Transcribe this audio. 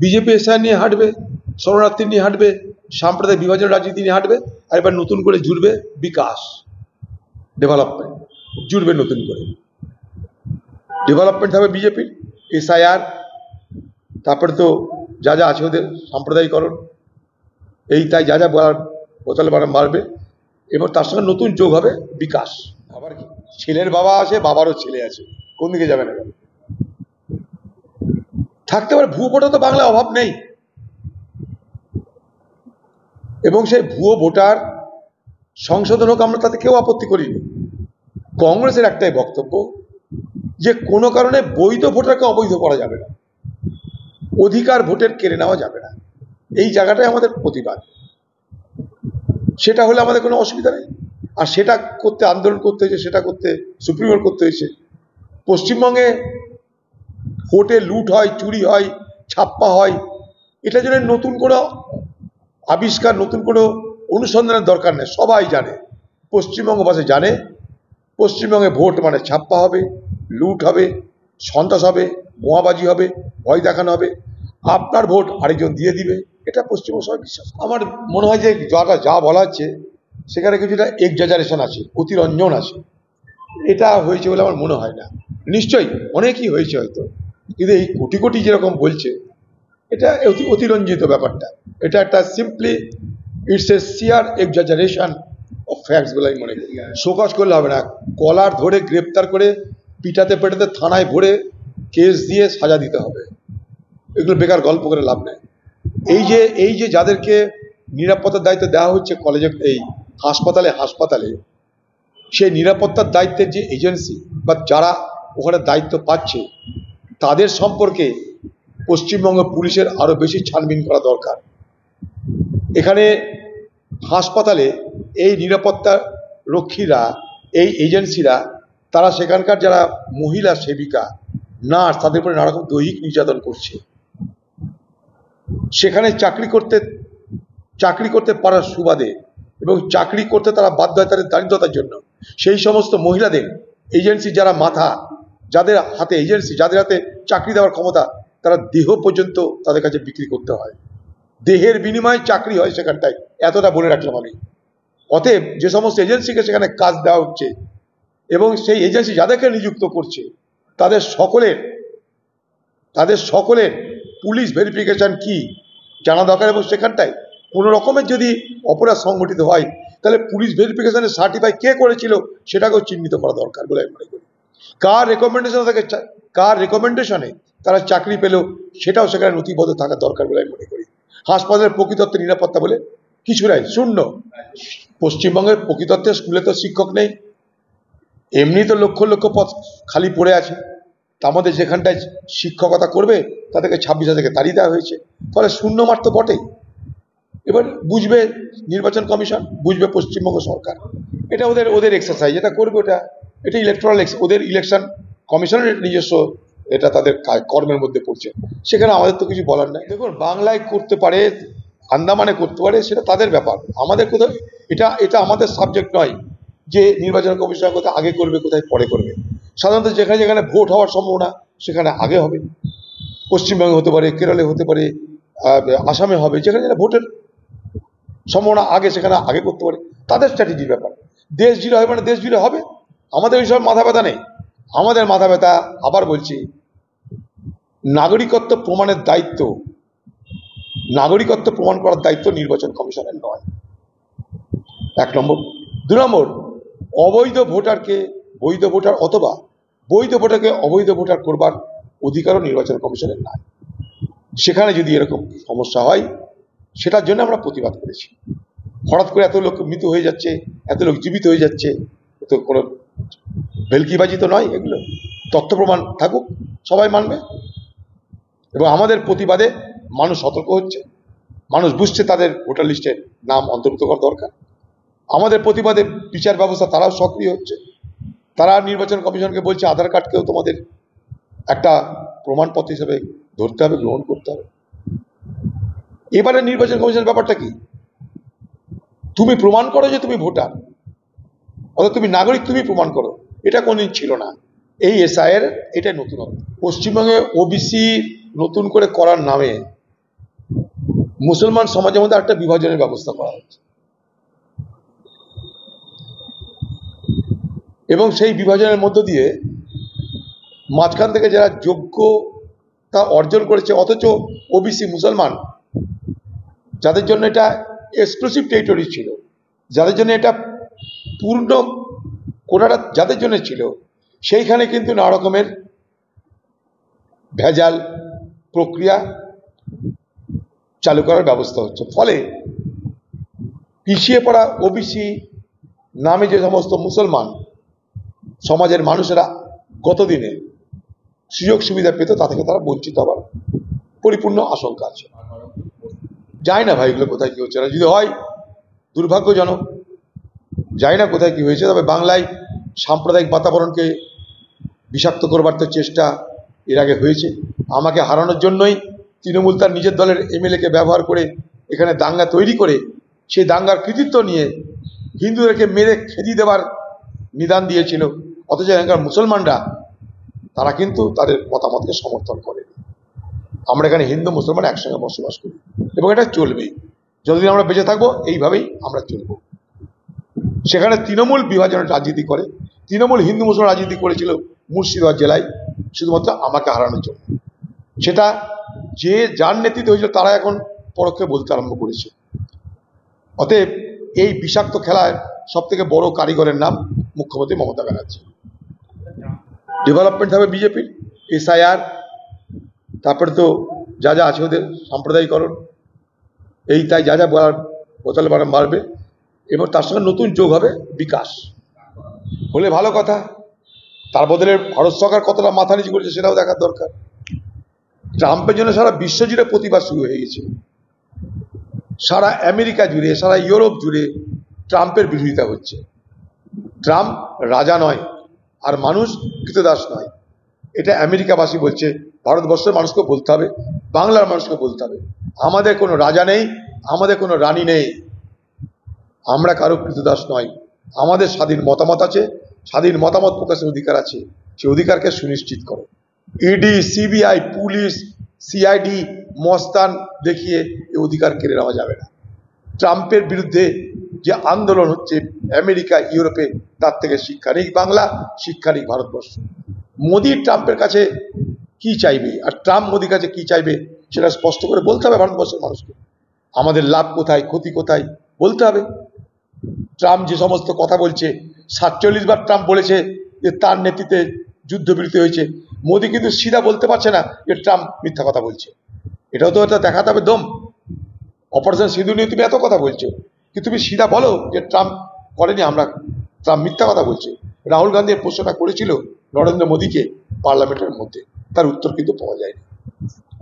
BJP SIR নিয়ে হাঁটবে, শরণার্থী নিয়ে হাঁটবে, সাম্প্রদায়িক বিভাজন রাজনীতি নিয়ে হাঁটবে, আর এবার নতুন করে জুড়বে বিকাশ, ডেভেলপমেন্ট জুড়বে নতুন করে। ডেভেলপমেন্ট হবে বিজেপির, এসআইআর, তারপরে তো যা যা আছে ওদের সাম্প্রদায়িকরণ, এই তাই যা যা বলার বোতলে মারবে, এবং তার সঙ্গে নতুন যোগ হবে বিকাশ। আবার কি, ছেলের বাবা আছে, বাবারও ছেলে আছে, কোন দিকে যাবে না? থাকতে পারে ভুয়ো ভোটার, তো বাংলায় অভাব নেই, এবং সেই ভুয়ো ভোটার সংশোধন হোক, আমরা তাতে কেউ আপত্তি করিনি। কংগ্রেসের একটাই বক্তব্য যে কোনো কারণে বৈধ ভোটারকে অবৈধ করা যাবে না, অধিকার ভোটের কেড়ে নেওয়া যাবে না, এই জায়গাটাই আমাদের প্রতিবাদ। সেটা হলে আমাদের কোনো অসুবিধা নেই, আর সেটা করতে আন্দোলন করতে হয়েছে, সেটা করতে সুপ্রিম কোর্ট করতে হয়েছে। পশ্চিমবঙ্গে ভোটে লুট হয়, চুরি হয়, ছাপ্পা হয়, এটার জন্য নতুন কোনো আবিষ্কার, নতুন কোনো অনুসন্ধানের দরকার নেই, সবাই জানে, পশ্চিমবঙ্গবাসী জানে পশ্চিমবঙ্গে ভোট মানে ছাপ্পা হবে, লুট হবে, সন্ত্রাস হবে, বোমাবাজি হবে, ভয় দেখানো হবে, আপনার ভোট আরেকজন দিয়ে দিবে, এটা পশ্চিমবঙ্গ সবাই বিশ্বাস। আমার মনে হয় যে যা বলা হচ্ছে সেখানে কিছুটা এক্সাজারেশন আছে, অতিরঞ্জন আছে, এটা হয়েছে বলে আমার মনে হয় না। নিশ্চয়ই অনেকই হয়েছে হয়তো, কিন্তু এই কোটি কোটি যেরকম বলছে, এটা অতিরঞ্জিত ব্যাপারটা, এটা একটা simply it's a shear exaggeration of facts বলে আমি মনে করি। শোকজ করলে হবে না, কলার ধরে গ্রেপ্তার করে পিটাতে পেটাতে থানায় ভরে কেস দিয়ে সাজা দিতে হবে, এগুলো বেকার গল্প করে লাভ নেই। এই যে যাদেরকে নিরাপত্তার দায়িত্ব দেওয়া হচ্ছে কলেজে, এই হাসপাতালে সেই নিরাপত্তার দায়িত্বের যে এজেন্সি বা যারা ওখানে দায়িত্ব পাচ্ছে, তাদের সম্পর্কে পশ্চিমবঙ্গ পুলিশের আরো বেশি ছানবিন করা দরকার। এখানে হাসপাতালে এই নিরাপত্তা রক্ষীরা, এই এজেন্সিরা, তারা সেখানকার যারা মহিলা সেবিকা, নার্স, তাদের উপরে নানা রকম দৈহিক নির্যাতন করছে। সেখানে চাকরি করতে পারার সুবাদে এবং চাকরি করতে তারা বাধ্য হয় তাদের দারিদ্রতার জন্য, সেই সমস্ত মহিলাদের এজেন্সি যারা মাথা, যাদের হাতে এজেন্সি, যাদের হাতে চাকরি দেওয়ার ক্ষমতা, তারা দেহ পর্যন্ত তাদের কাছে বিক্রি করতে হয়, দেহের বিনিময়ে চাকরি হয় সেখানটায়, এতটা বলে রাখলাম আমি। অতএব যে সমস্ত এজেন্সিকে সেখানে কাজ দেওয়া হচ্ছে এবং সেই এজেন্সি যাদেরকে নিযুক্ত করছে, তাদের সকলের পুলিশ ভেরিফিকেশন কি জানা দরকার, এবং সেখানটায় কোনো রকমের যদি অপরাধ সংগঠিত হয় তাহলে পুলিশ ভেরিফিকেশনের সার্টিফাই কে করেছিল সেটাকেও চিহ্নিত করা দরকার বলে আমি মনে করি। কার রেকমেন্ডেশনে তারা চাকরি পেল সেটাও সেখানে নথিবদ্ধ থাকা দরকার বলে আমি মনে করি। হাসপাতালের প্রকৃতত্ব নিরাপত্তা বলে কিছু নাই, শূন্য। পশ্চিমবঙ্গের প্রকৃতত্বের স্কুলে তো শিক্ষক নেই, এমনি তো লক্ষ লক্ষ পদ খালি পড়ে আছে, তা আমাদের যেখানটায় শিক্ষকতা করবে তাদেরকে 26,000 থেকে তাড়িয়ে দেওয়া হয়েছে, ফলে শূন্য মার তো বটেই। এবার বুঝবে নির্বাচন কমিশন, বুঝবে পশ্চিমবঙ্গ সরকার, এটা ওদের এক্সারসাইজ, এটা করবে, এটা ইলেকট্রাল, ওদের ইলেকশন কমিশনের নিজস্ব, এটা তাদের কর্মের মধ্যে পড়ছে, সেখানে আমাদের তো কিছু বলার নাই। দেখুন, বাংলায় করতে পারে, আন্দামানে করতে পারে, সেটা তাদের ব্যাপার, আমাদের কোথাও এটা আমাদের সাবজেক্ট নয় যে নির্বাচন কমিশন কোথায় আগে করবে কোথায় পরে করবে। সাধারণত যেখানে ভোট হওয়ার সম্ভাবনা সেখানে আগে হবে, পশ্চিমবঙ্গে হতে পারে, কেরলে হতে পারে, আসামে হবে, যেখানে ভোটের সম্ভাবনা আগে, সেখানে আগে করতে পারে, তাদের স্ট্র্যাটেজির ব্যাপার। দেশ জুড়ে হবে মানে দেশ জুড়ে হবে, আমাদের এইসব মাথা ব্যথা নেই। আমাদের মাথা ব্যথা, আবার বলছি, নাগরিকত্ব প্রমাণের দায়িত্ব, নাগরিকত্ব প্রমাণ করার দায়িত্ব নির্বাচন কমিশনের নয়, 1 নম্বর। 2 নম্বর, অবৈধ ভোটারকে বৈধ ভোটার অথবা বৈধ ভোটারকে অবৈধ ভোটার করবার অধিকারও নির্বাচন কমিশনের নাই। সেখানে যদি এরকম সমস্যা হয়, সেটার জন্য আমরা প্রতিবাদ করেছি। হঠাৎ করে এত লোক মৃত হয়ে যাচ্ছে, এত লোক জীবিত হয়ে যাচ্ছে, তো কোনো ভেলকিবাজি তো নয়, এগুলো তথ্য প্রমাণ থাকুক, সবাই মানবে। এবং আমাদের প্রতিবাদে মানুষ সতর্ক হচ্ছে, মানুষ বুঝছে তাদের ভোটার লিস্টে নাম অন্তর্ভুক্ত করা দরকার। আমাদের প্রতিবাদে বিচার ব্যবস্থা তারাও সক্রিয় হচ্ছে, তারা নির্বাচন কমিশনকে বলছে আধার কার্ডকেও তোমাদের একটা প্রমাণপত্র হিসেবে ধরতে হবে, গ্রহণ করতে হবে। এবারে নির্বাচন কমিশনের ব্যাপারটা কি, তুমি প্রমাণ করো যে তুমি ভোটার, অর্থাৎ তুমি নাগরিক, তুমি প্রমাণ করো, এটা কোনদিন ছিল না। এই এসআইআর এটা নতুনত্ব। পশ্চিমবঙ্গে ওবিসি নতুন করে করার নামে মুসলমান সমাজের মধ্যে একটা বিভাজনের ব্যবস্থা করা হচ্ছে, এবং সেই বিভাজনের মধ্য দিয়ে মাঝখান থেকে যারা যোগ্যতা অর্জন করেছে, অথচ ওবিসি মুসলমান, যাদের জন্য এটা এক্সক্লুসিভ টেরিটরি ছিল, যাদের জন্য এটা পূর্ণ কোটাটা যাদের জন্য ছিল, সেইখানে কিন্তু নানা রকমের ভেজাল প্রক্রিয়া চালু করার ব্যবস্থা হচ্ছে। ফলে পিছিয়ে পড়া ওবিসি নামে যে সমস্ত মুসলমান সমাজের মানুষেরা গতদিনে সুযোগ সুবিধা পেত, তা থেকে তারা বঞ্চিত হবার পরিপূর্ণ আশঙ্কা আছে। জানি না ভাই এগুলো কোথায় কি হচ্ছে, না যদি হয় দুর্ভাগ্যজনক, জানি না কোথায় কি হয়েছে। তবে বাংলায় সাম্প্রদায়িক বাতাবরণকে বিষাক্ত করবার তো চেষ্টা এর আগে হয়েছে। আমাকে হারানোর জন্যই তৃণমূল তার নিজের দলের এমএলএকে ব্যবহার করে এখানে দাঙ্গা তৈরি করে সেই দাঙ্গার কৃতিত্ব নিয়ে হিন্দুদেরকে মেরে খেদি দেওয়ার নিদান দিয়েছিল। অথচ এখানকার মুসলমানরা তারা কিন্তু তাদের মতামতকে সমর্থন করে। আমরা এখানে হিন্দু মুসলমান একসঙ্গে বসবাস করি এবং এটা চলবেই, যতদিন আমরা বেঁচে থাকবো এইভাবেই আমরা চলব। সেখানে তৃণমূল বিভাজনের রাজনীতি করে, তৃণমূল হিন্দু মুসলমান রাজনীতি করেছিল মুর্শিদাবাদ জেলায় শুধুমাত্র আমাকে হারানোর জন্য। সেটা যে যার নেতৃত্বে হয়েছিল তারা এখন পরোক্ষে বলতে আরম্ভ করেছে। অতএব এই বিষাক্ত খেলায় সব থেকে বড় কারিগরের নাম মুখ্যমন্ত্রী মমতা ব্যানার্জি। ডেভেলপমেন্ট হবে বিজেপির, এসআইআর, তারপরে তো যা যা আছে ওদের সাম্প্রদায়িকরণ, এই তাই যা যা বলার বোতলে বাড়বে, এবং তার সঙ্গে নতুন যোগ হবে বিকাশ। হলে ভালো কথা, তার বদলে ভারত সরকার কতটা মাথা নিচু করেছে সেটাও দেখার দরকার। ট্রাম্পের জন্য সারা বিশ্ব জুড়ে প্রতিবাদ শুরু হয়ে গেছে, সারা আমেরিকা জুড়ে, সারা ইউরোপ জুড়ে ট্রাম্পের বিরোধিতা হচ্ছে। ট্রাম্প রাজা নয়, আর মানুষ কৃতদাস নয়, এটা আমেরিকাবাসী বলছে। ভারতবর্ষের মানুষকে বলতে হবে, বাংলার মানুষকে বলতে হবে, আমাদের কোনো রাজা নেই, আমাদের কোনো রানী নেই, আমরা কারো কৃতদাস নয়, আমাদের স্বাধীন মতামত আছে, স্বাধীন মতামত প্রকাশের অধিকার আছে, সেই অধিকারকে সুনিশ্চিত করো। ইডি, সিবিআই, পুলিশ, সিআইডি, মস্তান দেখিয়ে এই অধিকার কেড়ে নেওয়া যাবে না। ট্রাম্পের বিরুদ্ধে যে আন্দোলন হচ্ছে আমেরিকা, ইউরোপে, তার থেকে শিক্ষা নেই বাংলা, শিক্ষা নেই ভারতবর্ষ। মোদি ট্রাম্পের কাছে কি চাইবে, আর ট্রাম্প মোদির কাছে কি চাইবে, সেটা স্পষ্ট করে বলতে হবে ভারতবর্ষের মানুষকে। আমাদের লাভ কোথায়, ক্ষতি কোথায় বলতে হবে। ট্রাম্প যে সমস্ত কথা বলছে, 47 বার ট্রাম্প বলেছে যে তার নেতৃত্বে যুদ্ধবিরতি হয়েছে। মোদি কিন্তু সিধা বলতে পারছে না যে ট্রাম্প মিথ্যা কথা বলছে, এটাও তো এটা দেখাতে হবে দম। অপারেশন সিঁদুর নিয়ে তুমি এত কথা বলছো, কিন্তু তুমি সিধা বলো যে ট্রাম্প করেনি, ট্রাম্প মিথ্যা কথা বলছে। রাহুল গান্ধী প্রশ্নটা করেছিল নরেন্দ্র মোদীকে পার্লামেন্টের মধ্যে, তার উত্তর কিন্তু পাওয়া যায়নি।